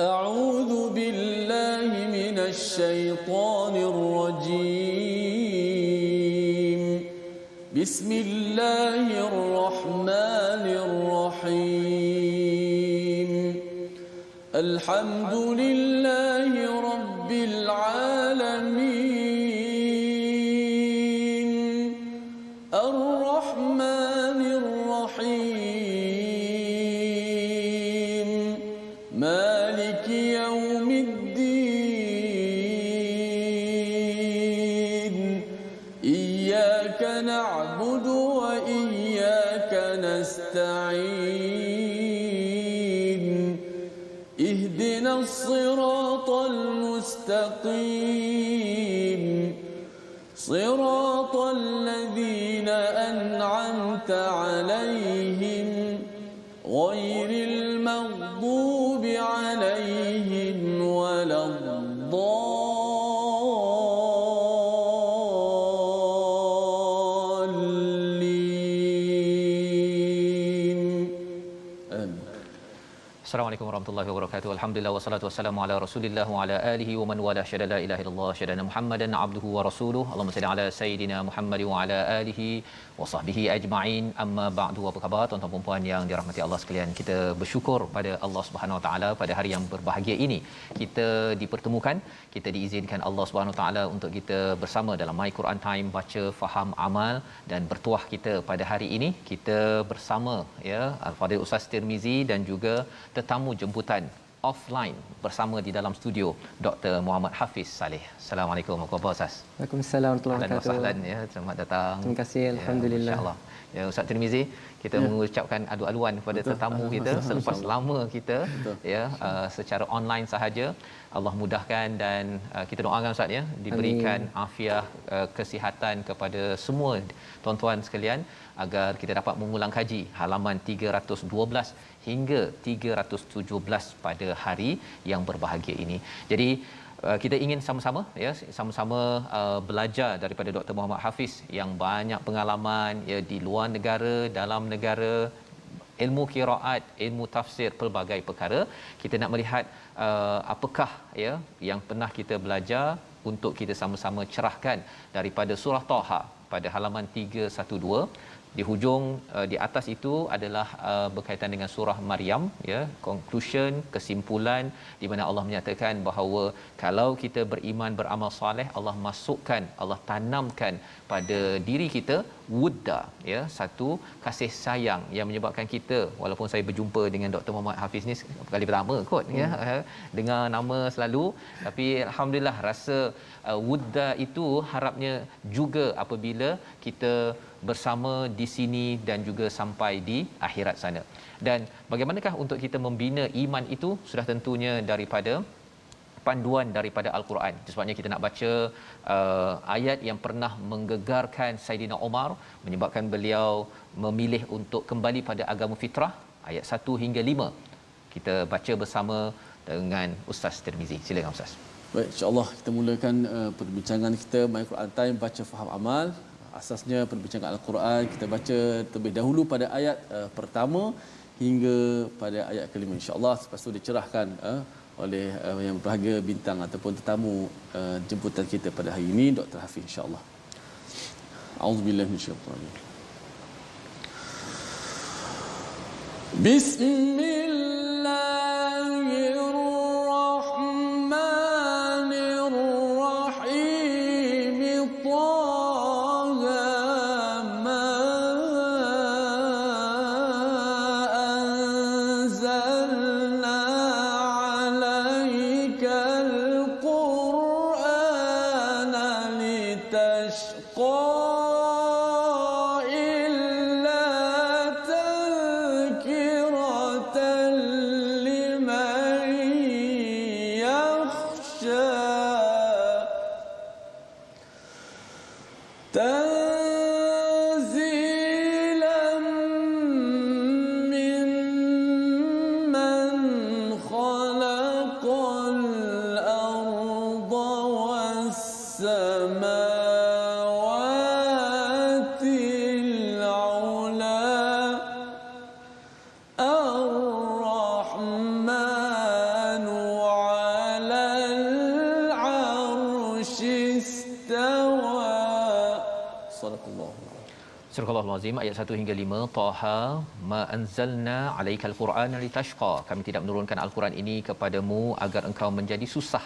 أعوذ بالله من الشيطان الرجيم بسم الله الرحمن الرحيم الحمد لله رب العالمين الرحمن الرحيم مالك يوم الدين إياك نعبد وإياك نستعين اهدنا الصراط المستقيم صراط الذين أنعمت عليهم غير المغضوب عليهم ولا الضالين آمين. Assalamualaikum warahmatullahi wabarakatuh. Alhamdulillah wassalatu wassalamu ala Rasulillah wa ala alihi wa man wala syada la ilaha illallah syadana Muhammadan abduhu wa rasuluhu. Allahumma salli ala sayidina Muhammad wa ala alihi wa sahbihi ajma'in. Amma ba'du. Apa khabar tuan-tuan dan puan yang dirahmati Allah sekalian? Kita bersyukur pada Allah Subhanahu wa taala pada hari yang berbahagia ini. Kita dipertemukan, kita diizinkan Allah Subhanahu wa taala untuk kita bersama dalam My Quran Time, baca, faham, amal, dan bertuah kita pada hari ini. Kita bersama ya Al-Fadhil Ustaz Tirmizi dan juga tetamu jemputan offline bersama di dalam studio Dr. Muhammad Hafiz Saleh. Assalamualaikum warahmatullahi wabarakatuh. Waalaikumsalam warahmatullahi wabarakatuh. Ahlan ya, selamat datang. Terima kasih, alhamdulillah. Masya-Allah. Ya Ustaz Tirmizi, kita mengucapkan adu-aluan kepada tetamu kita selepas lama kita ya secara online sahaja. Allah mudahkan dan kita doakan Ustaz ya diberikan afiah kesihatan kepada semua tuan-tuan sekalian agar kita dapat mengulang kaji halaman 312 hingga 317 pada hari yang berbahagia ini. Jadi kita ingin sama-sama belajar daripada Dr. Muhammad Hafiz yang banyak pengalaman ya di luar negara, dalam negara, ilmu qiraat, ilmu tafsir, pelbagai perkara. Kita nak melihat apakah ya yang pernah kita belajar untuk kita sama-sama cerahkan daripada surah Taha pada halaman 312. Di hujung di atas itu adalah berkaitan dengan surah Maryam ya, conclusion, kesimpulan di mana Allah menyatakan bahawa kalau kita beriman, beramal soleh, Allah masukkan, Allah tanamkan pada diri kita wudda ya, satu kasih sayang yang menyebabkan kita, walaupun saya berjumpa dengan Dr. Muhammad Hafiz ni kali pertama kot ya, dengar nama selalu, tapi alhamdulillah rasa wudda itu harapnya juga apabila kita bersama di sini dan juga sampai di akhirat sana. Dan bagaimanakah untuk kita membina iman itu? Sudah tentunya daripada panduan daripada Al-Quran. Sebabnya kita nak baca ayat yang pernah menggegarkan Saidina Umar, menyebabkan beliau memilih untuk kembali pada agama fitrah, ayat 1 hingga 5. Kita baca bersama dengan Ustaz Tirmizi. Silakan Ustaz. Baik, insya-Allah kita mulakan perbincangan kita My Quran Time, baca, faham, amal. Asasnya perbincangan Al-Quran kita baca terlebih dahulu pada ayat pertama hingga pada ayat kelima, insya-Allah. Lepas tu dicerahkan oleh yang berbahagia bintang ataupun tetamu jemputan kita pada hari ini, Dr. Hafiz, insya-Allah. Auzubillahi minasyaitanir rajim. Bismillahirrahmanirrahim. الرحمن Barakallahu. Surah Al-Azim ayat 1 hingga 5. Taha ma anzalna 'alaikal Qur'ana litashqa. Kami tidak menurunkan Al-Quran ini kepadamu agar engkau menjadi susah,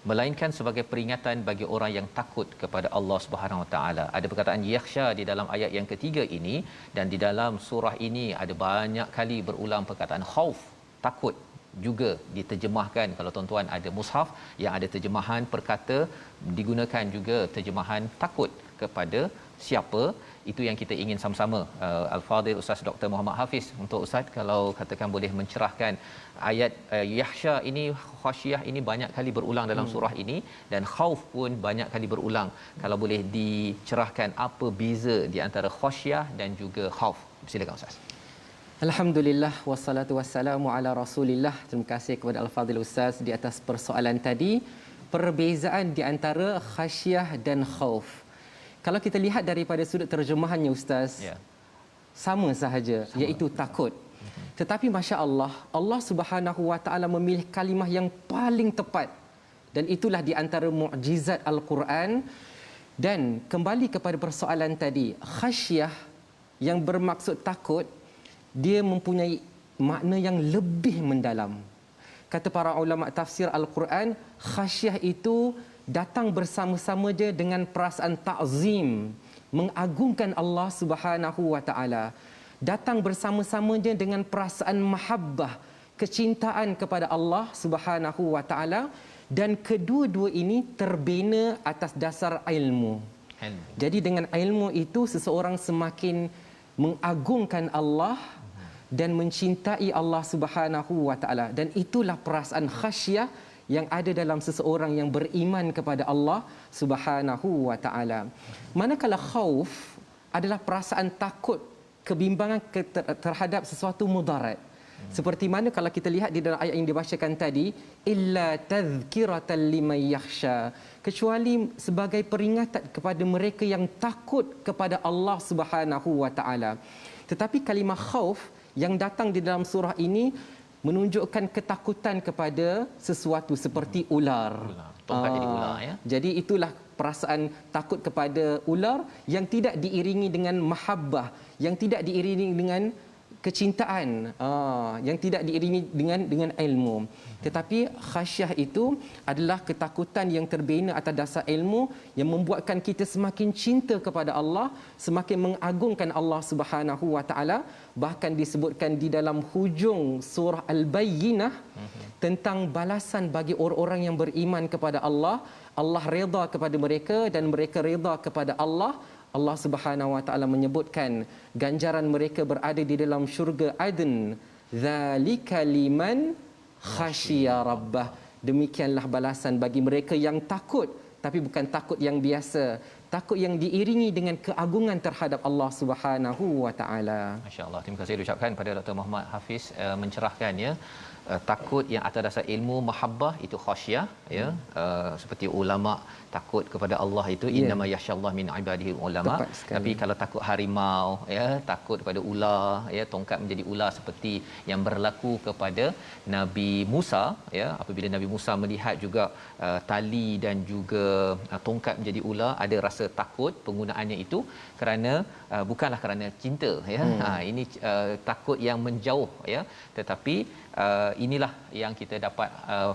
melainkan sebagai peringatan bagi orang yang takut kepada Allah Subhanahu Wa Taala. Ada perkataan yakhsha di dalam ayat yang ketiga ini, dan di dalam surah ini ada banyak kali berulang perkataan khauf, takut. Juga diterjemahkan, kalau tuan-tuan ada mushaf yang ada terjemahan perkata, digunakan juga terjemahan takut kepada siapa. Itu yang kita ingin sama-sama. Al-Fadhil Ustaz Dr. Muhammad Hafiz, untuk Ustaz kalau katakan boleh mencerahkan ayat yakhsha ini, khasyiyah ini banyak kali berulang dalam surah ini, dan khauf pun banyak kali berulang. Kalau boleh dicerahkan apa beza di antara khasyiyah dan juga khauf. Silakan Ustaz. Alhamdulillah wassalatu wassalamu ala Rasulillah. Terima kasih kepada Al-Fadhil Ustaz di atas persoalan tadi, perbezaan di antara khasyiyah dan khauf. Kalau kita lihat daripada sudut terjemahannya Ustaz, sama sahaja, iaitu takut. Tetapi masya-Allah, Allah Subhanahu Wa Taala memilih kalimah yang paling tepat, dan itulah di antara mukjizat Al-Quran. Dan kembali kepada persoalan tadi, khasyiyah yang bermaksud takut, dia mempunyai makna yang lebih mendalam. Kata para ulama tafsir Al-Quran, khasyiyah itu datang bersama-sama je dengan perasaan ta'zim, mengagungkan Allah Subhanahu Wa Taala. Datang bersama-sama je dengan perasaan mahabbah, kecintaan kepada Allah Subhanahu Wa Taala, dan kedua-dua ini terbina atas dasar ilmu. Jadi dengan ilmu itu seseorang semakin mengagungkan Allah dan mencintai Allah Subhanahu Wa Taala, dan itulah perasaan khasyiyah yang ada dalam seseorang yang beriman kepada Allah Subhanahu Wa Taala. Manakala khauf adalah perasaan takut, kebimbangan terhadap sesuatu mudarat. Seperti mana kalau kita lihat di dalam ayat yang dibacakan tadi, illa tadhkiratan liman yakhsha, kecuali sebagai peringatan kepada mereka yang takut kepada Allah Subhanahu Wa Taala. Tetapi kalimah khauf yang datang di dalam surah ini menunjukkan ketakutan kepada sesuatu seperti ular. Tongkat jadi ular, ya. Jadi itulah perasaan takut kepada ular yang tidak diiringi dengan mahabbah, yang tidak diiringi dengan kecintaan, yang tidak diiringi dengan ilmu. Tetapi khasyah itu adalah ketakutan yang terbina atas dasar ilmu, yang membuatkan kita semakin cinta kepada Allah, semakin mengagungkan Allah Subhanahu Wa Taala. Bahkan disebutkan di dalam hujung surah Al-Bayyinah tentang balasan bagi orang-orang yang beriman kepada Allah. Allah redha kepada mereka dan mereka redha kepada Allah. Allah Subhanahu Wa Taala menyebutkan ganjaran mereka berada di dalam syurga Aden. Zalika liman khasyiya rabbah. Demikianlah balasan bagi mereka yang takut, tapi bukan takut yang biasa, takut yang diiringi dengan keagungan terhadap Allah Subhanahu Wa Taala. Masya-Allah. Terima kasih diucapkan pada Dr. Muhammad Hafiz mencerahkannya. Takut yang atas dasar ilmu mahabbah itu khasyiyah, ya. Seperti ulama takut kepada Allah itu innama yakhsyallah min ibadihi ulama. Tapi kalau takut harimau, ya, takut kepada ular, ya, tongkat menjadi ular seperti yang berlaku kepada Nabi Musa, ya, apabila Nabi Musa melihat juga tali dan juga tongkat menjadi ular, ada rasa takut penggunaannya itu kerana bukanlah kerana cinta, ya. Ini takut yang menjauh, ya, tetapi inilah yang kita dapat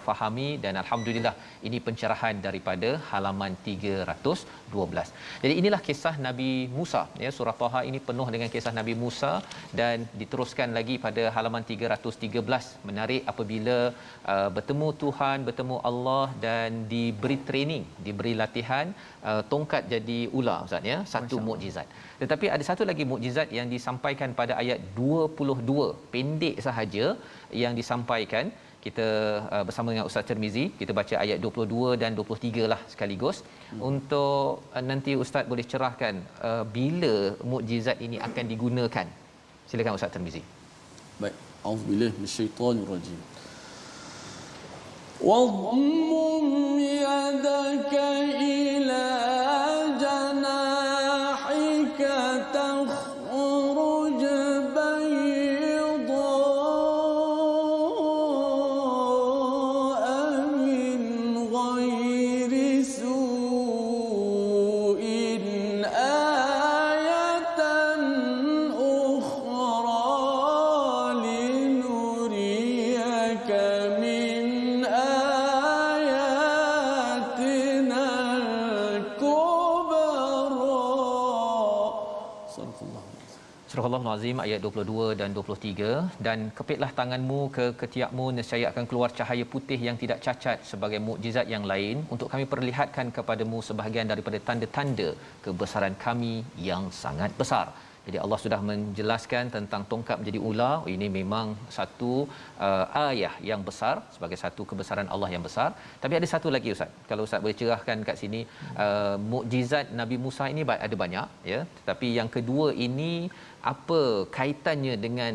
fahami, dan alhamdulillah ini pencerahan daripada halaman 312. Jadi inilah kisah Nabi Musa, ya. Surah Taha ini penuh dengan kisah Nabi Musa, dan diteruskan lagi pada halaman 313. Menarik apabila bertemu Tuhan, bertemu Allah, dan diberi training, diberi latihan, tongkat jadi ular, Ustaz, ya. Satu mukjizat. Tetapi ada satu lagi mukjizat yang disampaikan pada ayat 22, pendek sahaja yang disampaikan. Kita bersama dengan Ustaz Tirmizi, kita baca ayat 22 dan 23 lah sekaligus. Untuk nanti Ustaz boleh cerahkan bila mukjizat ini akan digunakan. Silakan Ustaz Tirmizi. Baik, auzubillahi minasyaitonirrajim. Wadmum yadaka ila janahika takhruj Surah Al Azim ayat 22 dan 23, dan kepitlah tanganmu ke ketiakmu, nescaya akan keluar cahaya putih yang tidak cacat sebagai mukjizat yang lain untuk kami perlihatkan kepadamu sebahagian daripada tanda-tanda kebesaran kami yang sangat besar. Jadi Allah sudah menjelaskan tentang tongkat menjadi ular. Ini memang satu ayah yang besar sebagai satu kebesaran Allah yang besar. Tapi ada satu lagi Ustaz. Kalau Ustaz boleh cerahkan kat sini, mukjizat Nabi Musa ini ada banyak ya. Tetapi yang kedua ini apa kaitannya dengan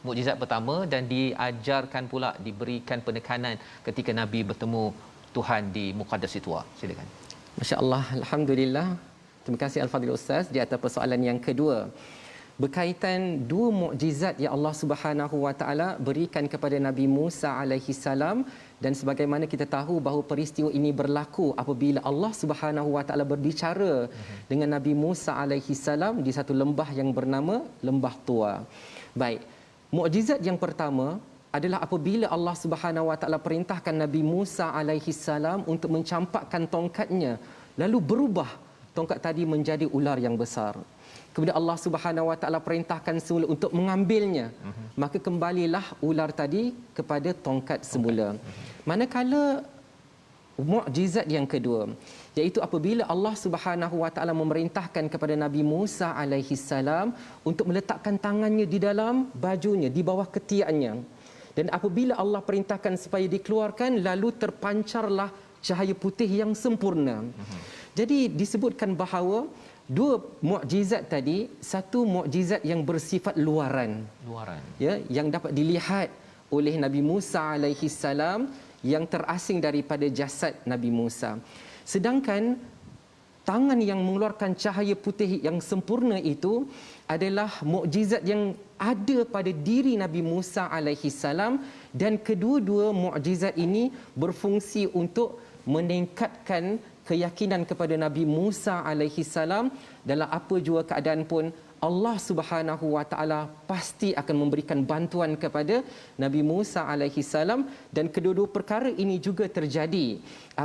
mukjizat pertama, dan diajarkan pula, diberikan penekanan ketika Nabi bertemu Tuhan di Muqaddas Situa. Silakan. Masya-Allah, alhamdulillah. Terima kasih Al-Fadhil Ustaz di atas persoalan yang kedua. Berkaitan dua mukjizat yang Allah Subhanahu Wa Taala berikan kepada Nabi Musa alaihi salam, dan sebagaimana kita tahu bahawa peristiwa ini berlaku apabila Allah Subhanahu Wa Taala berbicara dengan Nabi Musa alaihi salam di satu lembah yang bernama Lembah Tua. Baik. Mukjizat yang pertama adalah apabila Allah Subhanahu Wa Taala perintahkan Nabi Musa alaihi salam untuk mencampakkan tongkatnya, lalu berubah tongkat tadi menjadi ular yang besar. Kemudian Allah Subhanahu Wa Taala perintahkan semula untuk mengambilnya. Maka kembalilah ular tadi kepada tongkat semula. Manakala mukjizat yang kedua, iaitu apabila Allah Subhanahu Wa Taala memerintahkan kepada Nabi Musa alaihi salam untuk meletakkan tangannya di dalam bajunya, di bawah ketiaknya. Dan apabila Allah perintahkan supaya dikeluarkan, lalu terpancarlah cahaya putih yang sempurna. Jadi disebutkan bahawa dua mukjizat tadi, satu mukjizat yang bersifat luaran, ya, yang dapat dilihat oleh Nabi Musa alaihi salam, yang terasing daripada jasad Nabi Musa. Sedangkan tangan yang mengeluarkan cahaya putih yang sempurna itu adalah mukjizat yang ada pada diri Nabi Musa alaihi salam, dan kedua-dua mukjizat ini berfungsi untuk meningkatkan keyakinan kepada Nabi Musa alaihi salam dalam apa jua keadaan pun Allah Subhanahu Wa Taala pasti akan memberikan bantuan kepada Nabi Musa alaihi salam. Dan kedua-dua perkara ini juga terjadi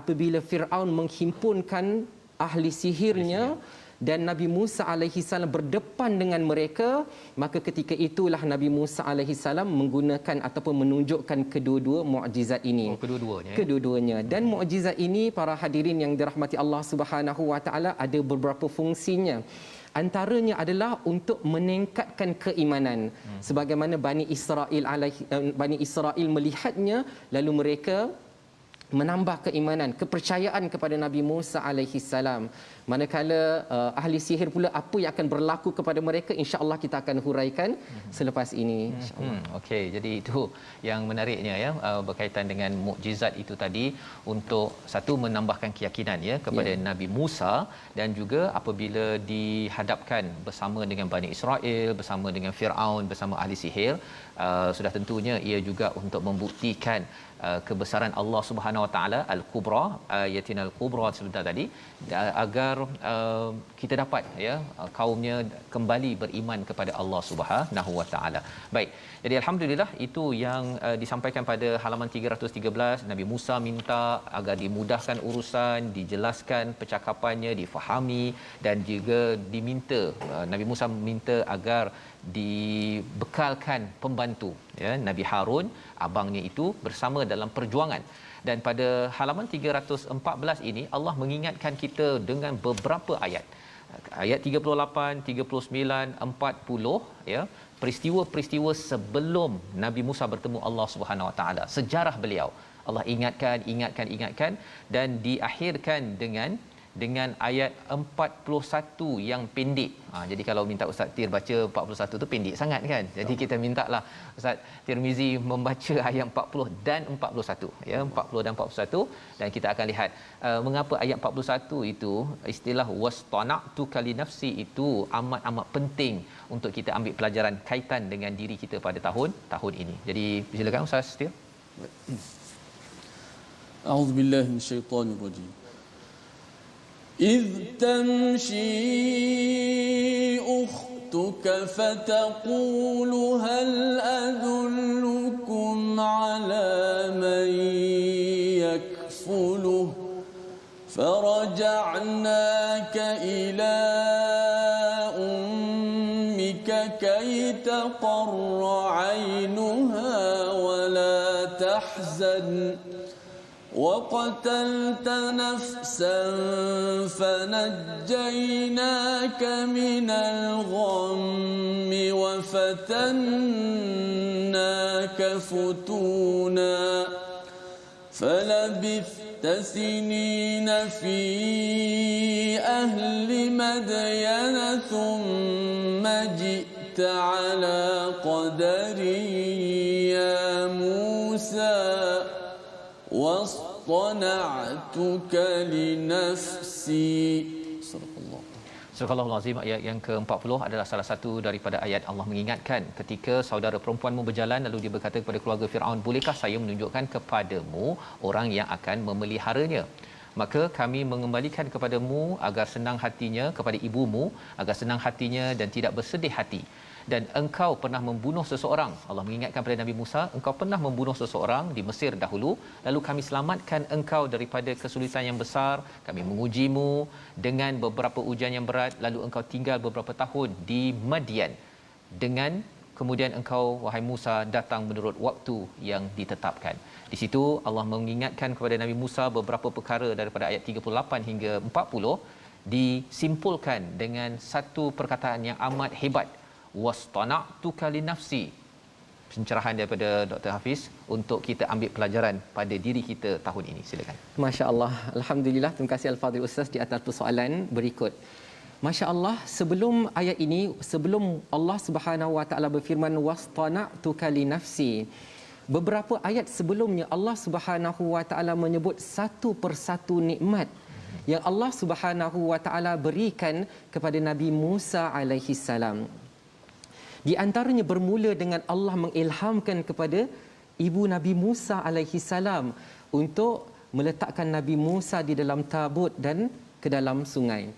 apabila Firaun menghimpunkan ahli sihirnya dan Nabi Musa alaihi salam berdepan dengan mereka, maka ketika itulah Nabi Musa alaihi salam menggunakan ataupun menunjukkan kedua-dua mukjizat ini. Kedua-duanya. Dan mukjizat ini, para hadirin yang dirahmati Allah Subhanahu Wa Taala, ada beberapa fungsinya. Antaranya adalah untuk meningkatkan keimanan. Sebagaimana Bani Israel melihatnya, lalu mereka menambah keimanan, kepercayaan kepada Nabi Musa alaihi salam. Manakala ahli sihir pula, apa yang akan berlaku kepada mereka, insya-Allah kita akan huraikan selepas ini, insya-Allah. Okey, jadi itu yang menariknya ya, berkaitan dengan mukjizat itu tadi, untuk satu menambahkan keyakinan ya kepada Nabi Musa, dan juga apabila dihadapkan bersama dengan Bani Israel, bersama dengan Firaun, bersama ahli sihir, sudah tentunya ia juga untuk membuktikan kebesaran Allah Subhanahu Wa Taala al-kubra, ayatinal kubra sebentar tadi, agar kita dapat ya kaumnya kembali beriman kepada Allah Subhanahu Wa Taala. Baik. Jadi alhamdulillah itu yang disampaikan pada halaman 313. Nabi Musa minta agar dimudahkan urusan, dijelaskan percakapannya, difahami, dan juga diminta, Nabi Musa minta agar dibekalkan pembantu ya, Nabi Harun, abangnya itu, bersama dalam perjuangan. Dan pada halaman 314 ini Allah mengingatkan kita dengan beberapa ayat. Ayat 38, 39, 40 ya, peristiwa-peristiwa sebelum Nabi Musa bertemu Allah Subhanahu Wa Taala, sejarah beliau. Allah ingatkan, dan diakhirkan dengan ayat 41 yang pendek. Jadi kalau minta Ustaz Tir baca 41 tu pendek sangat kan. Jadi kita mintalah Ustaz Tirmizi membaca ayat 40 dan 41 ya, 40 dan 41, dan kita akan lihat mengapa ayat 41 itu, istilah wastana'tu kali nafsi itu amat penting untuk kita ambil pelajaran kaitan dengan diri kita pada tahun ini. Jadi silakan Ustaz Tir. A'udzubillahi minasyaitonirrajim. إذ تمشي أختك فتقول هل أدلكم على من يكفله فرجعناك إلى أمك تقر عينها ولا تحزن وقتلت نفسا فنجيناك من الغم وفتناك فتونا فلبثت سنين في أهل مدين ثم جئت على قدر يا موسى واصطنعتك لنفسي. Surah Al-Azim ayat yang ke-40 adalah salah satu daripada ayat Allah mengingatkan ketika saudara perempuanmu berjalan lalu dia berkata kepada keluarga Firaun, bolehkah saya menunjukkan kepadamu orang yang akan memeliharanya? Maka kami mengembalikan kepadamu agar senang hatinya, kepada ibumu agar senang hatinya dan tidak bersedih hati. Dan engkau pernah membunuh seseorang. Allah mengingatkan kepada Nabi Musa, engkau pernah membunuh seseorang di Mesir dahulu, lalu kami selamatkan engkau daripada kesulitan yang besar. Kami mengujimu dengan beberapa ujian yang berat, lalu engkau tinggal beberapa tahun di Madian. Dengan kemudian engkau wahai Musa datang menurut waktu yang ditetapkan. Di situ Allah mengingatkan kepada Nabi Musa beberapa perkara daripada ayat 38 hingga 40 disimpulkan dengan satu perkataan yang amat hebat, wastana'tuka li nafsi. Pencerahan daripada Dr. Hafiz untuk kita ambil pelajaran pada diri kita tahun ini. Silakan. Masya-Allah. Alhamdulillah, terima kasih Al-Fadhil Ustaz di atas persoalan berikut. Masya-Allah, sebelum ayat ini, sebelum Allah Subhanahu Wa Taala berfirman wastana'tuka li nafsi, beberapa ayat sebelumnya Allah Subhanahu Wa Taala menyebut satu persatu nikmat yang Allah Subhanahu Wa Taala berikan kepada Nabi Musa alaihi salam. Di antaranya bermula dengan Allah mengilhamkan kepada ibu Nabi Musa alaihi salam untuk meletakkan Nabi Musa di dalam tabut dan ke dalam sungai.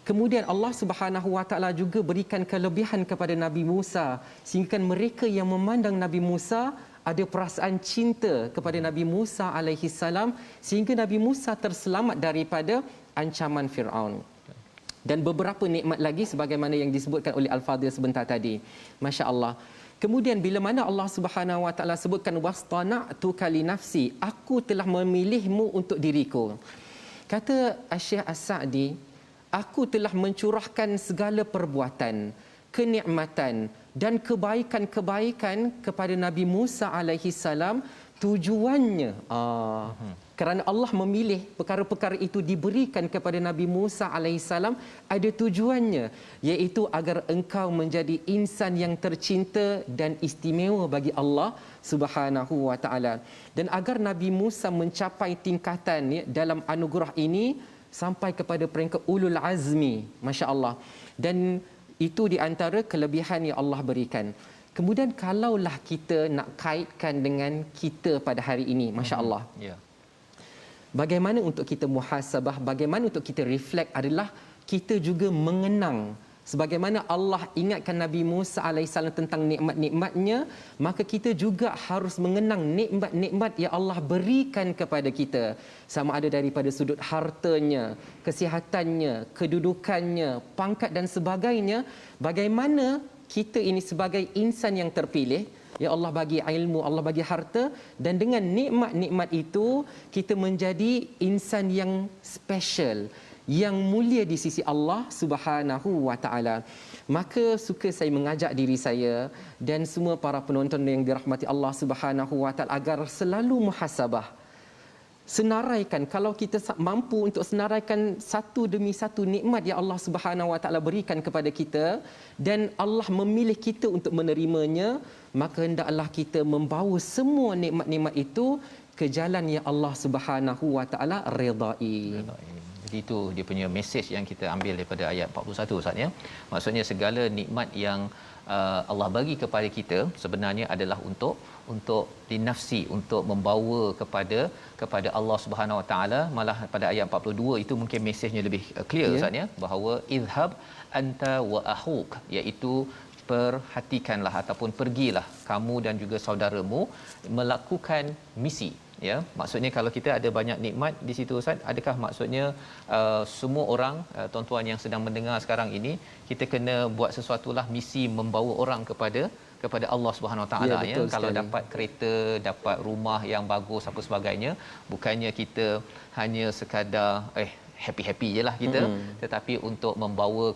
Kemudian Allah Subhanahu Wa Taala juga berikan kelebihan kepada Nabi Musa sehingga mereka yang memandang Nabi Musa ada perasaan cinta kepada Nabi Musa alaihi salam sehingga Nabi Musa terselamat daripada ancaman Firaun. Dan beberapa nikmat lagi sebagaimana yang disebutkan oleh Al-Fadhil sebentar tadi. Masya-Allah. Kemudian bila mana Allah Subhanahu Wa Taala sebutkan wastana'tuka li nafsi, aku telah memilihmu untuk diriku. Kata Syekh As-Sa'di, aku telah mencurahkan segala perbuatan, kenikmatan dan kebaikan-kebaikan kepada Nabi Musa alaihi salam, tujuannya kerana Allah memilih perkara-perkara itu diberikan kepada Nabi Musa alaihi salam ada tujuannya, iaitu agar engkau menjadi insan yang tercinta dan istimewa bagi Allah Subhanahu Wa Taala, dan agar Nabi Musa mencapai tingkatan dalam anugerah ini sampai kepada peringkat ulul azmi. Masya-Allah. Dan itu di antara kelebihan yang Allah berikan. Kemudian kalaulah kita nak kaitkan dengan kita pada hari ini, masya-Allah. Ya. Bagaimana untuk kita muhasabah, bagaimana untuk kita reflect adalah kita juga mengenang sebagaimana Allah ingatkan Nabi Musa alaihissalam tentang nikmat-nikmatnya, maka kita juga harus mengenang nikmat-nikmat yang Allah berikan kepada kita, sama ada daripada sudut hartanya, kesihatannya, kedudukannya, pangkat dan sebagainya. Bagaimana kita ini sebagai insan yang terpilih, ya Allah bagi ilmu, Allah bagi harta, dan dengan nikmat-nikmat itu kita menjadi insan yang special, yang mulia di sisi Allah Subhanahu Wa Taala. Maka suka saya mengajak diri saya dan semua para penonton yang dirahmati Allah Subhanahu Wa Taala agar selalu muhasabah. Senaraikan, kalau kita mampu untuk senaraikan satu demi satu nikmat yang Allah Subhanahu Wa Taala berikan kepada kita dan Allah memilih kita untuk menerimanya, maka hendaklah kita membawa semua nikmat-nikmat itu ke jalan yang Allah Subhanahu Wa Taala redai. Jadi itu dia punya mesej yang kita ambil daripada ayat 41 Ustaz ya. Maksudnya segala nikmat yang Allah bagi kepada kita sebenarnya adalah untuk dinafsi, untuk membawa kepada Allah Subhanahu Wa Taala. Malah pada ayat 42 itu mungkin mesejnya lebih clear Ustaz ya, bahawa izhab anta wa ahuk, iaitu perhatikanlah ataupun pergilah kamu dan juga saudaramu melakukan misi ya. Maksudnya kalau kita ada banyak nikmat di situ Ustaz, adakah maksudnya semua orang tuan-tuan yang sedang mendengar sekarang ini, kita kena buat sesuatulah misi membawa orang kepada Allah Subhanahu Wa Taala, ya. Kalau dapat kereta, dapat rumah yang bagus apa sebagainya, bukannya kita hanya sekadar happy-happy jelah kita, tetapi untuk membawa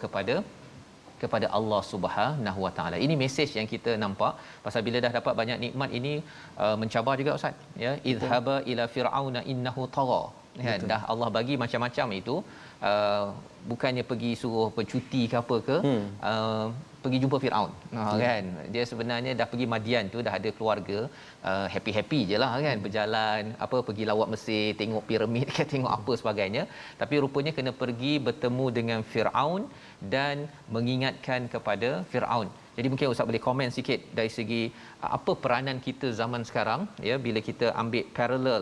kepada Allah Subhanahu Wa Taala. Ini mesej yang kita nampak pasal bila dah dapat banyak nikmat ini mencabar juga Ustaz, ya. Idhaba ila fir'auna innahu tagha. Ya, dah Allah bagi macam-macam itu, bukannya pergi suruh bercuti ke apa ke, pergi jumpa Firaun, kan. Dia sebenarnya dah pergi Madian tu, dah ada keluarga, happy-happy je lah kan, berjalan apa, pergi lawat Mesir, tengok piramid ke, tengok apa sebagainya, tapi rupanya kena pergi bertemu dengan Firaun dan mengingatkan kepada Firaun. Jadi mungkin Ustaz boleh komen sikit dari segi apa peranan kita zaman sekarang, ya, bila kita ambil paralel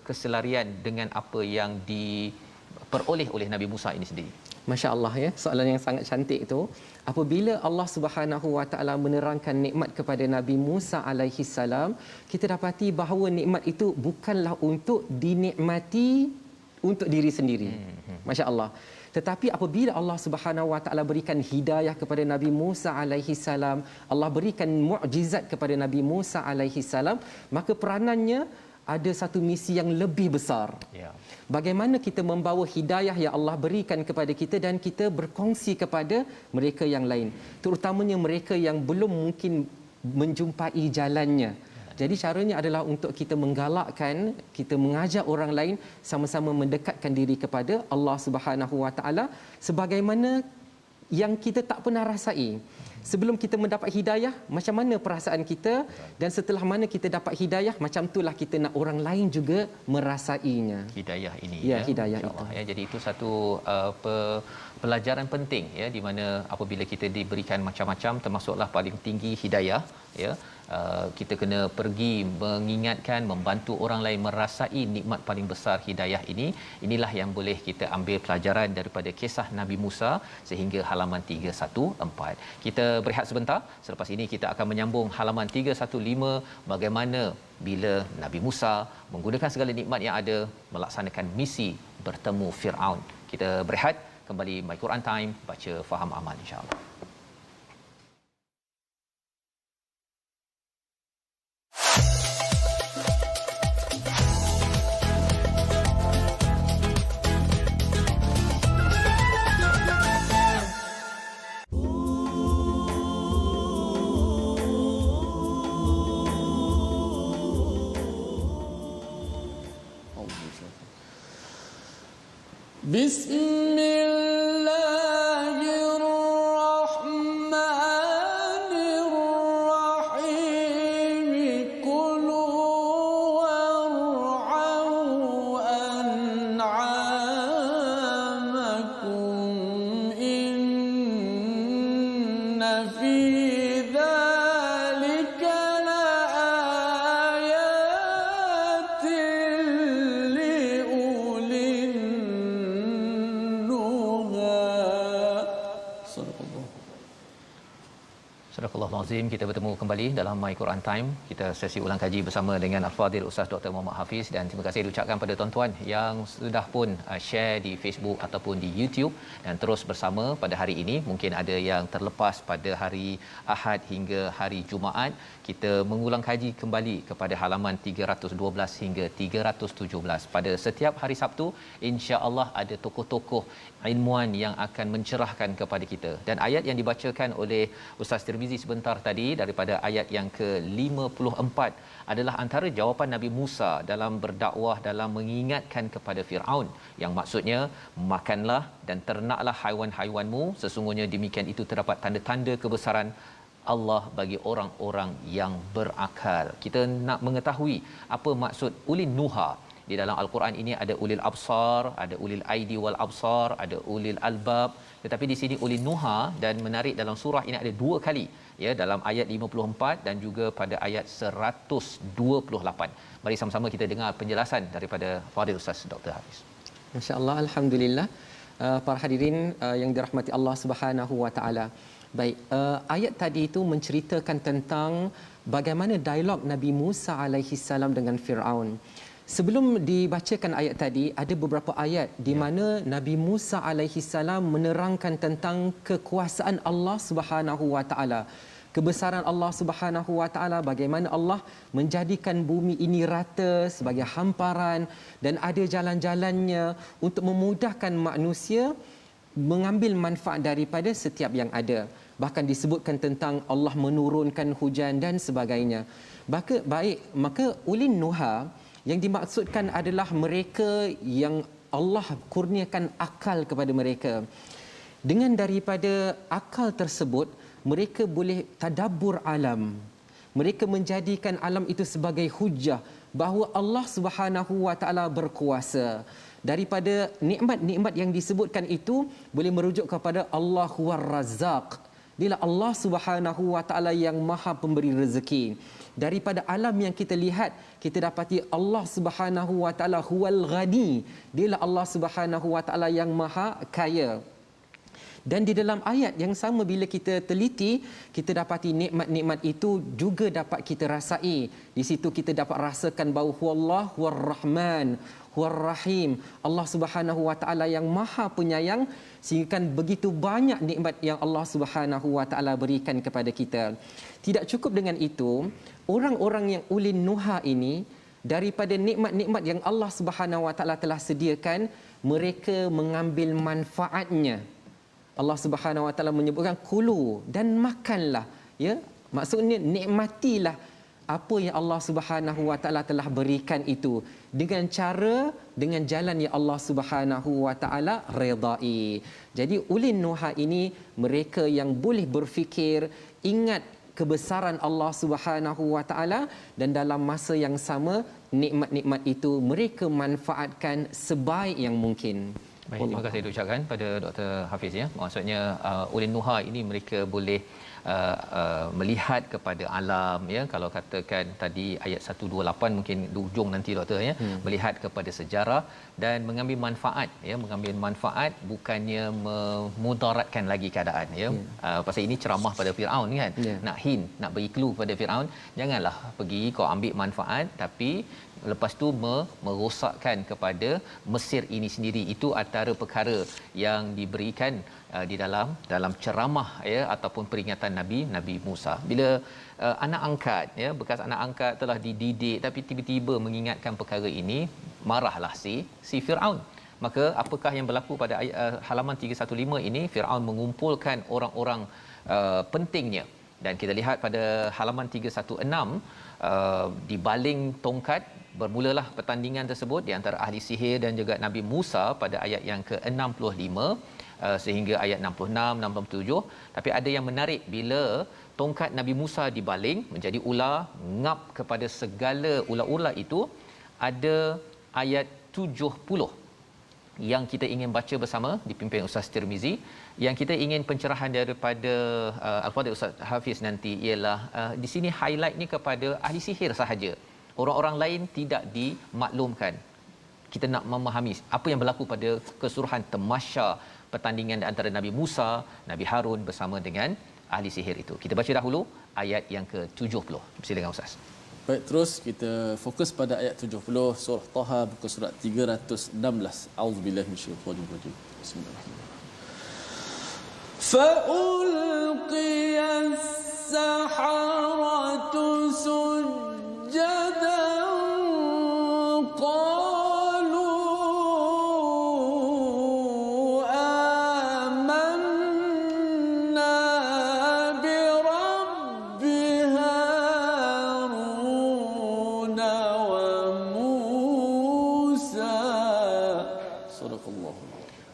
keselarian dengan apa yang diperoleh oleh Nabi Musa ini sendiri. Masya-Allah, ya, soalan yang sangat cantik itu. Apabila Allah Subhanahu Wa Taala menerangkan nikmat kepada Nabi Musa alaihi salam, kita dapati bahawa nikmat itu bukanlah untuk dinikmati untuk diri sendiri. Masya-Allah. Tetapi apabila Allah Subhanahu Wa Taala berikan hidayah kepada Nabi Musa alaihi salam, Allah berikan mukjizat kepada Nabi Musa alaihi salam, maka peranannya ada satu misi yang lebih besar. Ya. Bagaimana kita membawa hidayah yang Allah berikan kepada kita dan kita berkongsi kepada mereka yang lain, terutamanya mereka yang belum mungkin menjumpai jalannya. Jadi caranya adalah untuk kita menggalakkan, kita mengajak orang lain sama-sama mendekatkan diri kepada Allah Subhanahu Wa Taala sebagaimana yang kita tak pernah rasai. Sebelum kita mendapat hidayah, macam mana perasaan kita, dan setelah mana kita dapat hidayah, macam itulah kita nak orang lain juga merasainya. Hidayah ini, ya, hidayah itu. Ya, jadi itu satu pelajaran penting, ya, di mana apabila kita diberikan macam-macam, termasuklah paling tinggi hidayah, ya. Kita kena pergi mengingatkan, membantu orang lain merasai nikmat paling besar hidayah ini. Inilah yang boleh kita ambil pelajaran daripada kisah Nabi Musa sehingga halaman 314. Kita berehat sebentar, selepas ini kita akan menyambung halaman 315, bagaimana bila Nabi Musa menggunakan segala nikmat yang ada melaksanakan misi bertemu Firaun. Kita berehat, kembali My Quran Time, baca faham amal insya-Allah. Azim, kita bertemu kembali dalam My Quran Time. Kita sesi ulang kaji bersama dengan Al-Fadhil Ustaz Dr. Muhammad Hafiz, dan terima kasih diucapkan pada tuan-tuan yang sudah pun share di Facebook ataupun di YouTube dan terus bersama pada hari ini. Mungkin ada yang terlepas pada hari Ahad hingga hari Jumaat. Kita mengulang kaji kembali kepada halaman 312 hingga 317. Pada setiap hari Sabtu, insya-Allah ada tokoh-tokoh ilmuan yang akan mencerahkan kepada kita. Dan ayat yang dibacakan oleh Ustaz Tirmizi sebentar tadi daripada ayat yang ke-54 adalah antara jawapan Nabi Musa dalam berdakwah, dalam mengingatkan kepada Firaun, yang maksudnya makanlah dan ternaklah haiwan-haiwanmu, sesungguhnya demikian itu terdapat tanda-tanda kebesaran Allah bagi orang-orang yang berakal. Kita nak mengetahui apa maksud ulil nuha. Di dalam Al-Quran ini ada ulil absar, ada ulil aidi wal absar, ada ulil albab. Tetapi di sini ulil nuha, dan menarik dalam surah ini ada dua kali, ya, dalam ayat 54 dan juga pada ayat 128. Mari sama-sama kita dengar penjelasan daripada Fadil Ustaz Dr. Hafiz. Masya-Allah, alhamdulillah. Para hadirin yang dirahmati Allah Subhanahu Wa Taala. Baik, ayat tadi itu menceritakan tentang bagaimana dialog Nabi Musa alaihi salam dengan Firaun. Sebelum dibacakan ayat tadi, ada beberapa ayat di mana Nabi Musa alaihi salam menerangkan tentang kekuasaan Allah Subhanahu wa taala. Kebesaran Allah Subhanahu wa taala, bagaimana Allah menjadikan bumi ini rata sebagai hamparan dan ada jalan-jalannya untuk memudahkan manusia mengambil manfaat daripada setiap yang ada. Bahkan disebutkan tentang Allah menurunkan hujan dan sebagainya. Maka ulin nuha yang dimaksudkan adalah mereka yang Allah kurniakan akal kepada mereka. Dengan daripada akal tersebut, mereka boleh tadabbur alam. Mereka menjadikan alam itu sebagai hujah bahawa Allah Subhanahu wa taala berkuasa. Daripada nikmat-nikmat yang disebutkan itu boleh merujuk kepada Allah Huwar Razzaq. Dialah Allah Subhanahu wa taala yang Maha pemberi rezeki. Daripada alam yang kita lihat, kita dapati Allah Subhanahu wa taala Huwal Ghani. Dialah Allah Subhanahu wa taala yang Maha kaya. Dan di dalam ayat yang sama, bila kita teliti, kita dapati nikmat-nikmat itu juga dapat kita rasai. Di situ kita dapat rasakan bahawa Allah Huwar Rahman, Huwar Rahim, Allah Subhanahu wa taala yang Maha Penyayang, sehingga kan begitu banyak nikmat yang Allah Subhanahu wa taala berikan kepada kita. Tidak cukup dengan itu, orang-orang yang ulin nuha ini, daripada nikmat-nikmat yang Allah Subhanahu wa taala telah sediakan, mereka mengambil manfaatnya. Allah Subhanahu wa taala menyebutkan kulu dan makanlah, ya, maksudnya nikmatilah apa yang Allah Subhanahu wa taala telah berikan itu dengan jalan yang Allah Subhanahu wa taala redai. Jadi ulin nuha ini mereka yang boleh berfikir, ingat kebesaran Allah Subhanahu wa taala, dan dalam masa yang sama nikmat-nikmat itu mereka manfaatkan sebaik yang mungkin. Baik, terima kasih diucapkan pada Dr. Hafiz ya. Maksudnya ulin nuha ini mereka boleh melihat kepada alam ya. Kalau katakan tadi ayat 128 mungkin di ujung nanti doktor ya, melihat kepada sejarah dan mengambil manfaat ya, mengambil manfaat bukannya memudaratkan lagi keadaan ya. Pasal ini ceramah pada Firaun kan. Nak bagi clue pada Firaun, janganlah pergi kau ambil manfaat tapi lepas tu merosakkan kepada Mesir ini sendiri. Itu antara perkara yang diberikan di dalam ceramah ya ataupun peringatan Nabi Musa. Bila anak angkat ya, bekas anak angkat telah dididik tapi tiba-tiba mengingatkan perkara ini, marahlah si Firaun. Maka apakah yang berlaku pada halaman 315 ini? Firaun mengumpulkan orang-orang pentingnya, dan kita lihat pada halaman 316 dibaling tongkat. Bermulalah pertandingan tersebut di antara ahli sihir dan juga Nabi Musa pada ayat yang ke-65 sehingga ayat 66 67. Tapi ada yang menarik, bila tongkat Nabi Musa dibaling menjadi ular, ngap kepada segala ular-ular itu, ada ayat 70 yang kita ingin baca bersama dipimpin Ustaz Tirmizi. Yang kita ingin pencerahan daripada Al-Fadhil Ustaz Hafiz nanti ialah di sini highlight ni kepada ahli sihir sahaja. Orang-orang lain tidak dimaklumkan. Kita nak memahami apa yang berlaku pada keseluruhan tamasya pertandingan antara Nabi Musa, Nabi Harun bersama dengan ahli sihir itu. Kita baca dahulu ayat yang ke-70. Silakan Ustaz. Baik, terus kita fokus pada ayat 70 surah Taha, buku surat 316. Auzubillahi minasyaitanir rajim. Bismillahirrahmanirrahim. Fa'ulqiyas saharatu sujjadan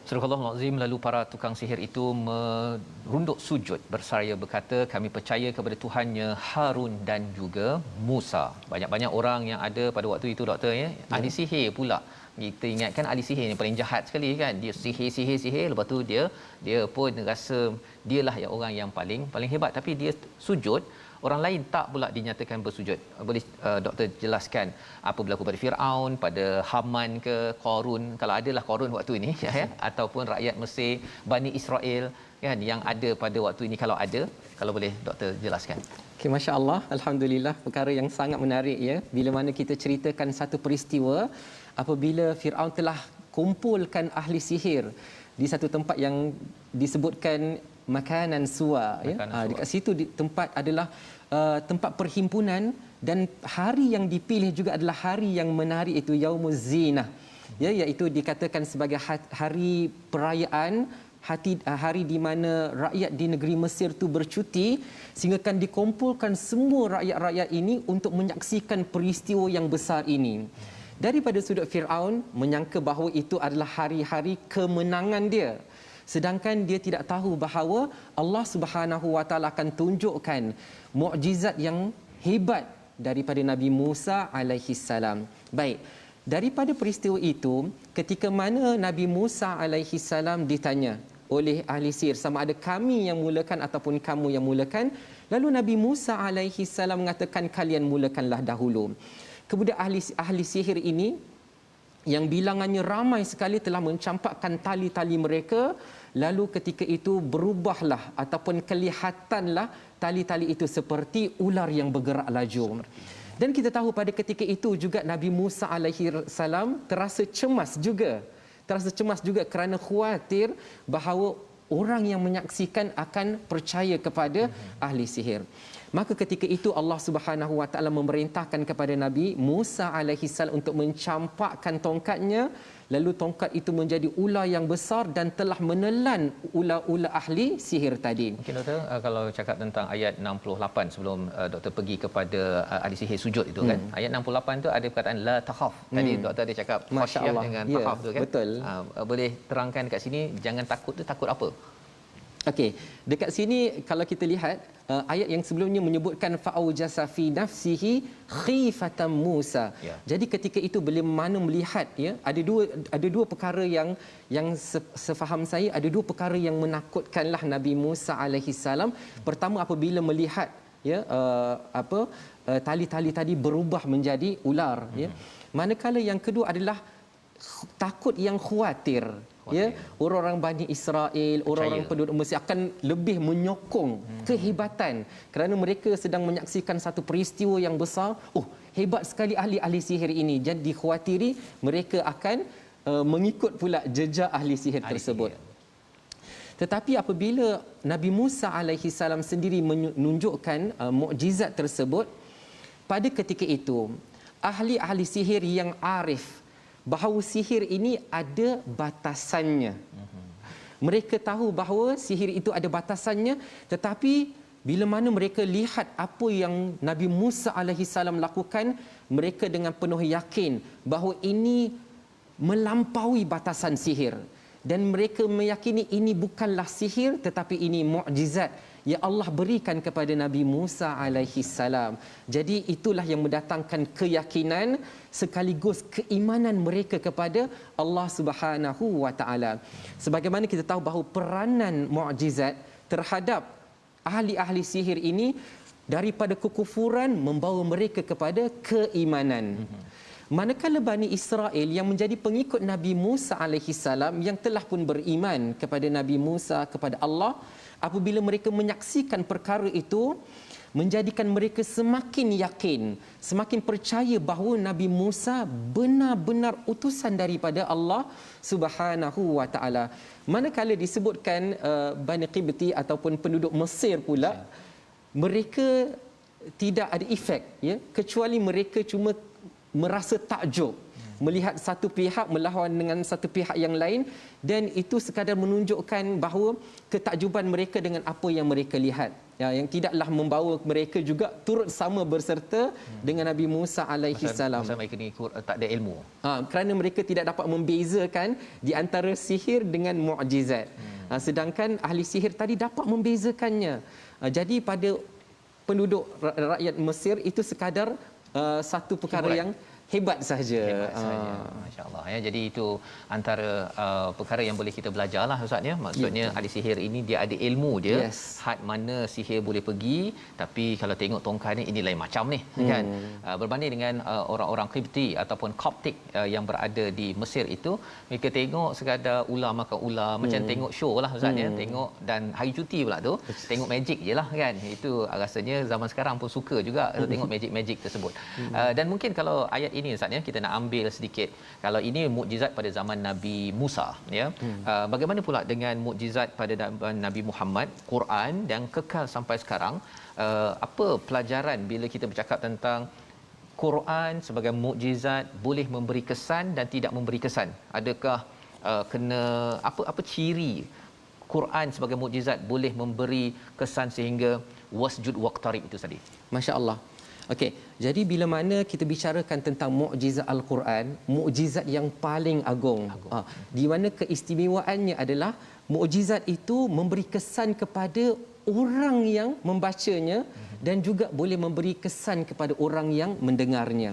Surah Al-Azim. Lalu para tukang sihir itu merunduk sujud berseraya berkata, kami percaya kepada Tuhannya Harun dan juga Musa. Banyak-banyak orang yang ada pada waktu itu doktor ya, ahli sihir pula. Kita ingatkan ahli sihir yang paling jahat sekali kan, dia sihir, lepas tu dia pun rasa dialah yang orang yang paling hebat, tapi dia sujud orang lain tak pula dinyatakan bersujud. Boleh doktor jelaskan apa berlaku pada Firaun, pada Haman ke Qarun, kalau adalah Qarun waktu ini ya, ataupun rakyat Mesir, Bani Israel kan yang ada pada waktu ini, kalau ada, kalau boleh doktor jelaskan. Okay, Masya Allah, Alhamdulillah, perkara yang sangat menarik ya. Bila mana kita ceritakan satu peristiwa apabila Firaun telah kumpulkan ahli sihir di satu tempat yang disebutkan makanan suwa ya. Dekat situ tempat adalah tempat perhimpunan, dan hari yang dipilih juga adalah hari yang menarik, itu Yaumuz Zinah. Ya, iaitu dikatakan sebagai hari perayaan, hari di mana rakyat di negeri Mesir tu bercuti, sehingga kan dikumpulkan semua rakyat-rakyat ini untuk menyaksikan peristiwa yang besar ini. Daripada sudut Firaun menyangka bahawa itu adalah hari-hari kemenangan dia, sedangkan dia tidak tahu bahawa Allah Subhanahu Wa Taala akan tunjukkan mukjizat yang hebat daripada Nabi Musa alaihi salam. Baik, daripada peristiwa itu, ketika mana Nabi Musa alaihi salam ditanya oleh ahli sihir sama ada kami yang mulakan ataupun kamu yang mulakan, lalu Nabi Musa alaihi salam mengatakan kalian mulakanlah dahulu. Kemudian ahli sihir ini yang bilangannya ramai sekali telah mencampakkan tali-tali mereka, lalu ketika itu berubahlah ataupun kelihatanlah tali-tali itu seperti ular yang bergerak laju. Dan kita tahu pada ketika itu juga Nabi Musa alaihi salam terasa cemas juga kerana khawatir bahawa orang yang menyaksikan akan percaya kepada ahli sihir. Maka ketika itu Allah Subhanahu Wa Taala memerintahkan kepada Nabi Musa alaihi salam untuk mencampakkan tongkatnya, lalu tongkat itu menjadi ular yang besar dan telah menelan ular-ular ahli sihir tadi. Mungkin doktor kalau cakap tentang ayat 68 sebelum doktor pergi kepada ahli sihir sujud itu kan. Ayat 68 tu ada perkataan la takhaf. Tadi doktor ada cakap khasyah dengan takhaf tu kan. Betul. Boleh terangkan dekat sini jangan takut tu takut apa? Okey, dekat sini kalau kita lihat ayat yang sebelumnya menyebutkan fa'aujasa fi nafsihi khifatan Musa. Ya. Jadi ketika itu bila mana melihat ya, ada dua perkara yang sefaham saya, ada dua perkara yang menakutkanlah Nabi Musa alaihi salam. Pertama apabila melihat ya tali-tali tadi berubah menjadi ular ya. Manakala yang kedua adalah takut yang khawatir. Ya, orang-orang Bani Israel, orang-orang penduduk Mesir akan lebih menyokong kehebatan kerana mereka sedang menyaksikan satu peristiwa yang besar. Oh, hebat sekali ahli-ahli sihir ini. Jadi dikhawatiri mereka akan mengikut pula jejak ahli sihir tersebut. Tetapi apabila Nabi Musa alaihi salam sendiri menunjukkan mukjizat tersebut, pada ketika itu ahli-ahli sihir yang arif bahawa sihir ini ada batasannya. Mereka tahu bahawa sihir itu ada batasannya, tetapi bila mana mereka lihat apa yang Nabi Musa alaihi salam lakukan, mereka dengan penuh yakin bahawa ini melampaui batasan sihir, dan mereka meyakini ini bukanlah sihir tetapi ini mukjizat yang Allah berikan kepada Nabi Musa alaihi salam. Jadi itulah yang mendatangkan keyakinan sekaligus keimanan mereka kepada Allah Subhanahu Wa Taala. Sebagaimana kita tahu bahawa peranan mukjizat terhadap ahli-ahli sihir ini daripada kekufuran membawa mereka kepada keimanan. Manakala Bani Israel yang menjadi pengikut Nabi Musa alaihi salam yang telah pun beriman kepada Nabi Musa, kepada Allah, apabila mereka menyaksikan perkara itu, menjadikan mereka semakin yakin, semakin percaya bahawa Nabi Musa benar-benar utusan daripada Allah Subhanahu Wa Taala. Manakala disebutkan Bani Qibti ataupun penduduk Mesir pula, mereka tidak ada efek ya, kecuali mereka cuma merasa takjub melihat satu pihak melawan dengan satu pihak yang lain, dan itu sekadar menunjukkan bahawa ketakjuban mereka dengan apa yang mereka lihat ya, yang tidaklah membawa mereka juga turut sama berserta dengan Nabi Musa alaihi salam. Masa mereka ni tak ada ilmu. Kerana mereka tidak dapat membezakan di antara sihir dengan mukjizat. Sedangkan ahli sihir tadi dapat membezakannya. Jadi pada penduduk rakyat Mesir itu sekadar satu perkara hebat sahaja. Hebat saja. Masya-Allah ya. Jadi itu antara perkara yang boleh kita belajarlah Ustaz ya. Maksudnya ahli sihir ini dia ada ilmu dia. Yes. Had mana sihir boleh pergi, tapi kalau tengok tongkat ni ini lain macam ni kan. Berbanding dengan orang-orang Qibti ataupun Koptik yang berada di Mesir itu, mereka tengok sekadar ular makan ular, macam tengok show lah Ustaz ya. Tengok dan hari cuti pula tu, tengok magic je lah kan. Itu rasanya zaman sekarang pun suka juga tengok magic-magic tersebut. Dan mungkin kalau ayat ini Ustaz ya, kita nak ambil sedikit, kalau ini mukjizat pada zaman Nabi Musa ya, bagaimana pula dengan mukjizat pada zaman Nabi Muhammad, Quran yang kekal sampai sekarang? Apa pelajaran bila kita bercakap tentang Quran sebagai mukjizat, boleh memberi kesan dan tidak memberi kesan? Adakah kena apa ciri Quran sebagai mukjizat boleh memberi kesan sehingga wasjud waqtarib itu tadi? Masya-Allah. Okey, jadi bila mana kita bicarakan tentang mukjizat Al-Quran, mukjizat yang paling agung. Di mana keistimewaannya adalah mukjizat itu memberi kesan kepada orang yang membacanya dan juga boleh memberi kesan kepada orang yang mendengarnya.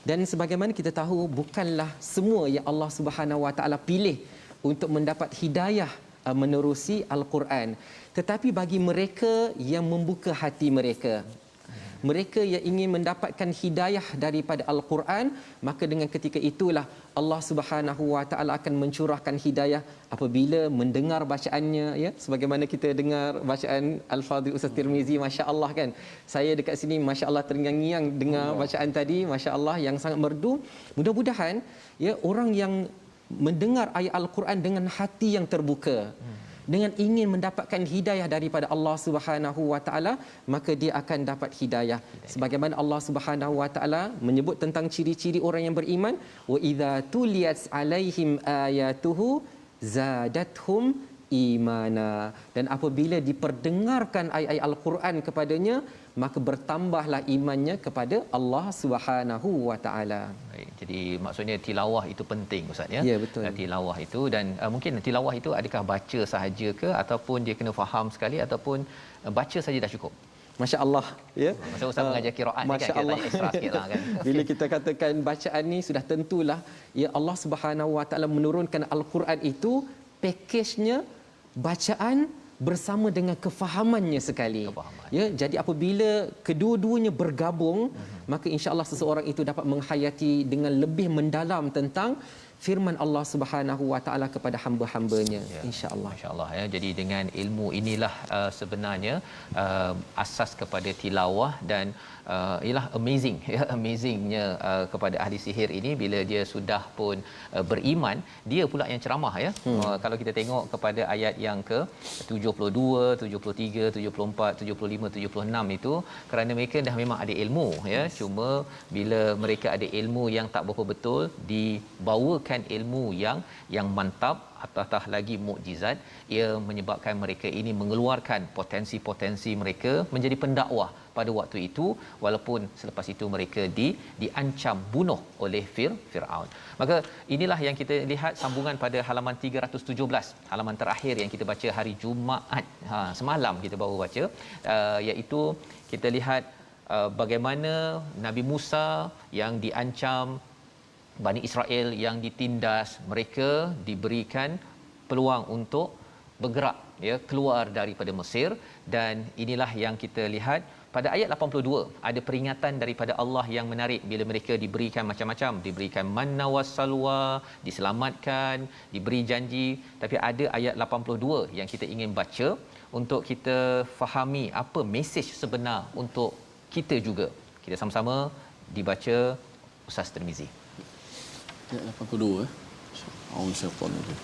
Dan sebagaimana kita tahu, bukanlah semua yang Allah Subhanahu Wa Taala pilih untuk mendapat hidayah menerusi Al-Quran, tetapi bagi mereka yang membuka hati mereka, mereka yang ingin mendapatkan hidayah daripada Al-Quran, maka dengan ketika itulah Allah Subhanahu Wa Taala akan mencurahkan hidayah apabila mendengar bacaannya ya, sebagaimana kita dengar bacaan Al-Fadhil Ustaz Tirmizi, masya-Allah kan. Saya dekat sini masya-Allah terngiang-ngiang dengar bacaan tadi, masya-Allah yang sangat merdu. Mudah-mudahan ya orang yang mendengar ayat Al-Quran dengan hati yang terbuka, dengan ingin mendapatkan hidayah daripada Allah Subhanahu Wa Taala, maka dia akan dapat hidayah. Sebagaimana Allah Subhanahu Wa Taala menyebut tentang ciri-ciri orang yang beriman, wa idza tuliyat alaihim ayatuhu zadathum imana, dan apabila diperdengarkan ayat-ayat Al-Quran kepadanya, maka bertambahlah imannya kepada Allah Subhanahu Wa Taala. Baik, jadi maksudnya tilawah itu penting Ustaz ya. Ya, betul. Tilawah itu, dan mungkin tilawah itu adakah baca sahaja ke, ataupun dia kena faham sekali, ataupun baca saja dah cukup? Masya-Allah ya. Masa Ustaz mengajar qiraat ni kan, kita tanya extra sikitlah kan. Bila kita katakan bacaan ni sudah tentulah ya, Allah Subhanahu Wa Taala menurunkan Al-Quran itu pakejnya bacaan bersama dengan kefahamannya sekali. Ya, jadi apabila kedua-duanya bergabung, maka insya-Allah seseorang itu dapat menghayati dengan lebih mendalam tentang firman Allah Subhanahu Wa Taala kepada hamba-hambanya, ya, insya-Allah. Masya-Allah ya. Jadi dengan ilmu inilah sebenarnya asas kepada tilawah, dan ialah amazing ya, amazingnya kepada ahli sihir ini bila dia sudah pun beriman, dia pula yang ceramah ya. Kalau kita tengok kepada ayat yang ke 72, 73, 74, 75, 76 itu, kerana mereka dah memang ada ilmu ya, cuma bila mereka ada ilmu yang tak berapa betul, dibawakan ilmu yang mantap, apatah lagi mukjizat, ia menyebabkan mereka ini mengeluarkan potensi-potensi mereka menjadi pendakwah pada waktu itu, walaupun selepas itu mereka diancam bunuh oleh Firaun. Maka inilah yang kita lihat sambungan pada halaman 317, halaman terakhir yang kita baca hari Jumaat semalam kita baru baca, iaitu kita lihat bagaimana Nabi Musa yang diancam, Bani Israel yang ditindas, mereka diberikan peluang untuk bergerak ya, keluar daripada Mesir. Dan inilah yang kita lihat pada ayat 82, ada peringatan daripada Allah yang menarik bila mereka diberikan macam-macam, diberikan manna wassalwa, diselamatkan, diberi janji. Tapi ada ayat 82 yang kita ingin baca untuk kita fahami apa mesej sebenar untuk kita juga. Kita sama-sama dibaca Ustaz Tirmizi. Ayat 82 Auzubillahi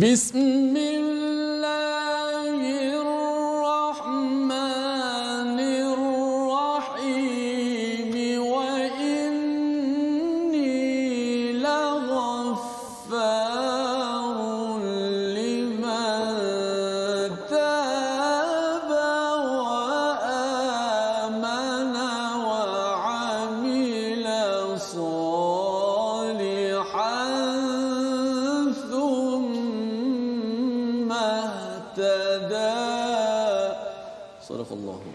Bismillahirrahmanirrahim wa inni laghaffarun liman taba wa amana wa amila salihan thumma ihtada. Sadaqallahu.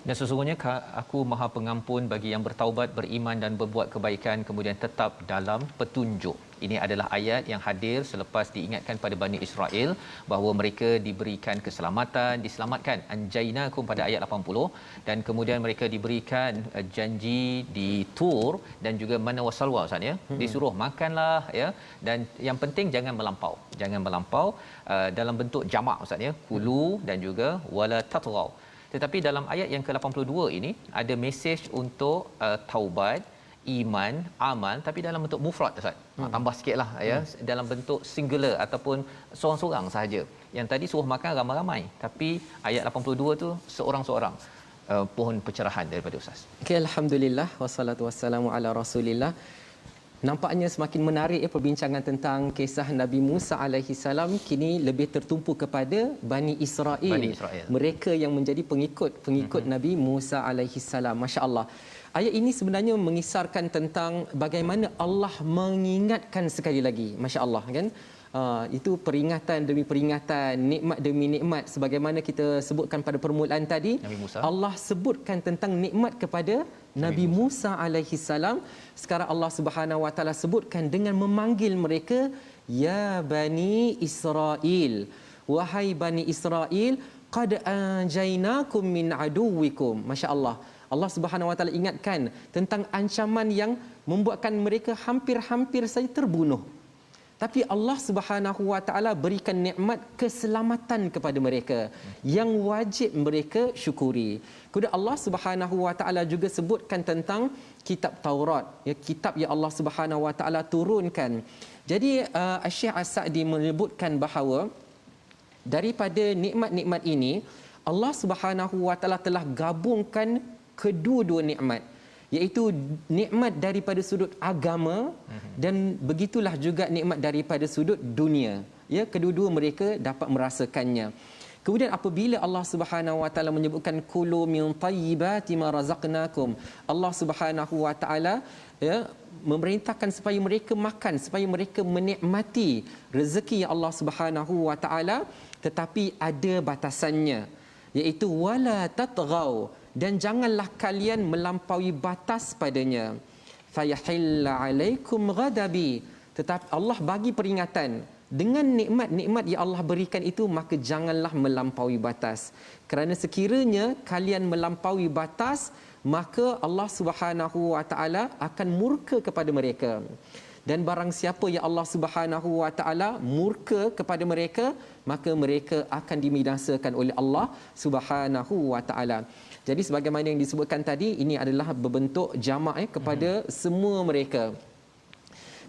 Dan sesungguhnya aku Maha Pengampun bagi yang bertaubat, beriman dan berbuat kebaikan kemudian tetap dalam petunjuk. Ini adalah ayat yang hadir selepas diingatkan pada Bani Israel bahawa mereka diberikan keselamatan, diselamatkan. Anjainakum pada ayat 80 dan kemudian mereka diberikan janji di Tur dan juga Manna wa Salwa, Ustaz ya. Disuruh makanlah ya, dan yang penting jangan melampau. Jangan melampau dalam bentuk jamak, Ustaz ya. Kulu dan juga wala tatghaw. Tetapi dalam ayat yang ke-82 ini ada mesej untuk taubat, iman, amal, tapi dalam bentuk mufrad, Ustaz. Tambah sikitlah ya, dalam bentuk singular ataupun seorang-seorang sahaja. Yang tadi suruh makan ramai-ramai, tapi ayat 82 tu seorang-seorang. Pohon pencerahan daripada Ustaz. Okay, alhamdulillah wassalatu wassalamu ala Rasulillah. Nampaknya semakin menarik perbincangan tentang kisah Nabi Musa alaihi salam kini lebih tertumpu kepada Bani Israel. Mereka yang menjadi pengikut Nabi Musa alaihi salam. Masya-Allah. Ayat ini sebenarnya mengisarkan tentang bagaimana Allah mengingatkan sekali lagi. Masya-Allah kan? Itu peringatan demi peringatan, nikmat demi nikmat sebagaimana kita sebutkan pada permulaan tadi. Allah sebutkan tentang nikmat kepada Nabi Musa alaihi salam. Sekarang Allah Subhanahu wa taala sebutkan dengan memanggil mereka ya Bani Israel. Wahai Bani Israel, qad anjainakum min aduwikum. Masya-Allah. Allah Subhanahu wa taala ingatkan tentang ancaman yang membuatkan mereka hampir-hampir saja terbunuh. Tapi Allah Subhanahu wa taala berikan nikmat keselamatan kepada mereka yang wajib mereka syukuri. Kemudian Allah Subhanahu wa taala juga sebutkan tentang kitab Taurat, ya, kitab yang Allah Subhanahu wa taala turunkan. Jadi Syekh As-Sa'di menyebutkan bahawa daripada nikmat-nikmat ini Allah Subhanahu wa taala telah gabungkan kedua-dua nikmat, iaitu nikmat daripada sudut agama dan begitulah juga nikmat daripada sudut dunia. Ya, kedua-dua mereka dapat merasakannya. Kemudian apabila Allah Subhanahu wa taala menyebutkan kulu min tayyibati ma razaqnakum, Allah Subhanahu wa taala ya memerintahkan supaya mereka makan, supaya mereka menikmati rezeki yang Allah Subhanahu wa taala, tetapi ada batasannya, iaitu wala tatghaw, dan janganlah kalian melampaui batas padanya. Fayahilla alaikum ghadabi, tetapi Allah bagi peringatan dengan nikmat-nikmat yang Allah berikan itu, maka janganlah melampaui batas. Kerana sekiranya kalian melampaui batas, maka Allah Subhanahu wa taala akan murka kepada mereka. Dan barang siapa yang Allah Subhanahu wa taala murka kepada mereka, maka mereka akan dibinasakan oleh Allah Subhanahu wa taala. Jadi sebagaimana yang disebutkan tadi, ini adalah berbentuk jamak kepada semua mereka.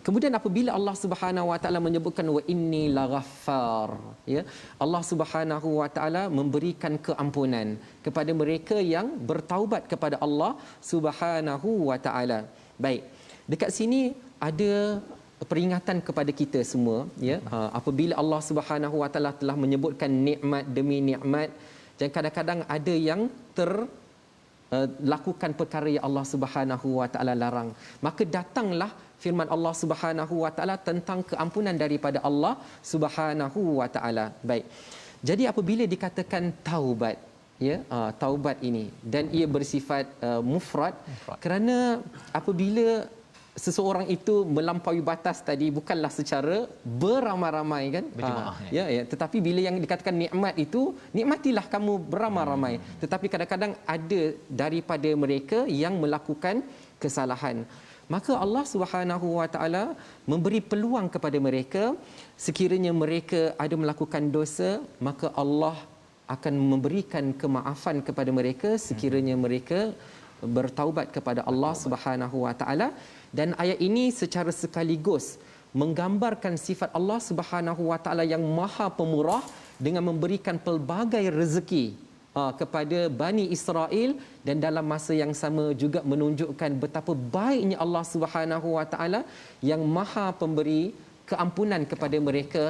Kemudian apabila Allah Subhanahu wa taala menyebutkan wa inni laghaffar, ya, Allah Subhanahu wa taala memberikan keampunan kepada mereka yang bertaubat kepada Allah Subhanahu wa taala. Baik. Dekat sini ada peringatan kepada kita semua, ya. Apabila Allah Subhanahu wa taala telah menyebutkan nikmat demi nikmat, dan kadang-kadang ada yang lakukan perkara yang Allah Subhanahu wa taala larang, maka datanglah firman Allah Subhanahu wa taala tentang keampunan daripada Allah Subhanahu wa taala. Baik. Jadi apabila dikatakan taubat, ya, taubat ini, dan ia bersifat mufrad, kerana apabila seseorang itu melampaui batas tadi bukanlah secara beramai-ramai kan, ya, tetapi bila yang dikatakan nikmat itu, nikmatilah kamu beramai-ramai, tetapi kadang-kadang ada daripada mereka yang melakukan kesalahan, maka Allah Subhanahu wa taala memberi peluang kepada mereka. Sekiranya mereka ada melakukan dosa, maka Allah akan memberikan kemaafan kepada mereka sekiranya mereka bertaubat kepada Allah Subhanahu wa taala. Dan ayat ini secara sekaligus menggambarkan sifat Allah Subhanahu wa taala yang Maha Pemurah dengan memberikan pelbagai rezeki kepada Bani Israel, dan dalam masa yang sama juga menunjukkan betapa baiknya Allah Subhanahu wa taala yang Maha Pemberi keampunan kepada mereka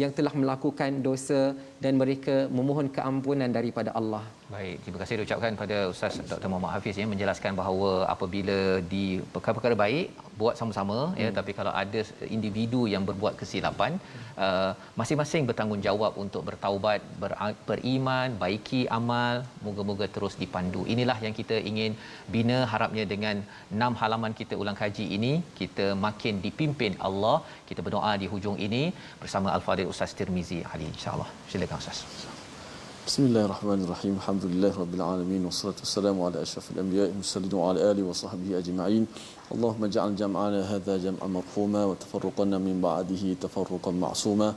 yang telah melakukan dosa dan mereka memohon keampunan daripada Allah. Baik, terima kasih diucapkan pada Ustaz Dr. Muhammad Hafiz yang menjelaskan bahawa apabila di perkara-perkara baik buat sama-sama ya, tapi kalau ada individu yang berbuat kesilapan, masing-masing bertanggungjawab untuk bertaubat, beriman, baiki amal, moga-moga terus dipandu. Inilah yang kita ingin bina, harapnya dengan 6 halaman kita ulang kaji ini kita makin dipimpin Allah. Kita berdoa di hujung ini bersama Al-Fadhil Ustaz Tirmizi Ali, insya-Allah. Silakan Ustaz. Bismillahirrahmanirrahim. Alhamdulillahirabbil alamin wassalatu wassalamu ala asyrafil anbiya'i mursalin wa ala alihi wa sahbihi ajma'in. Allahumma ij'al jam'ana hadza jam'an marhuma wa tafarruqana min ba'dihi tafarruqan ma'suma.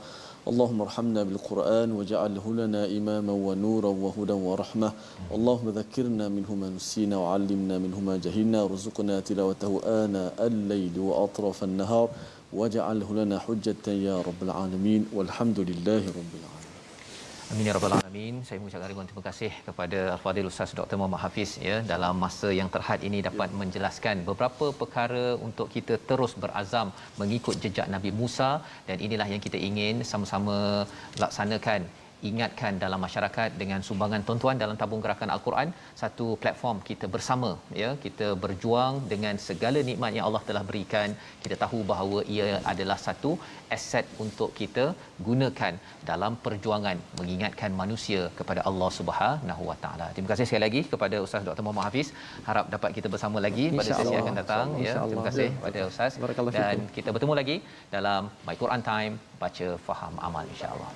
Allahumma arhamna bil Qur'an waj'alhu lana imaman wa nuran wa hudan wa rahmah. Allahumma dhakkirna minhu ma nusina wa 'allimna minhu ma jahilna warzuqna tilawatahu ana al-laili wa atrafan nahar waj'alhu lana hujjatan ya rabbal alamin walhamdulillahi rabbil alamin. Amin ya rabbal alamin. Saya mengucapkan ribuan terima kasih kepada Al-Fadhil Ustaz Dr. Muhammad Hafiz ya, dalam masa yang terhad ini dapat menjelaskan beberapa perkara untuk kita terus berazam mengikut jejak Nabi Musa, dan inilah yang kita ingin sama-sama laksanakan. Ingatkan dalam masyarakat dengan sumbangan tuan-tuan dalam tabung gerakan Al-Quran, satu platform kita bersama ya, kita berjuang dengan segala nikmat yang Allah telah berikan. Kita tahu bahawa ia adalah satu aset untuk kita gunakan dalam perjuangan mengingatkan manusia kepada Allah Subhanahu Wa Taala. Terima kasih sekali lagi kepada Ustaz Dr. Muhammad Hafiz. Harap dapat kita bersama lagi pada sesi akan datang ya. Terima kasih kepada Ustaz, dan kita bertemu lagi dalam My Quran Time, baca faham amal, insya-Allah.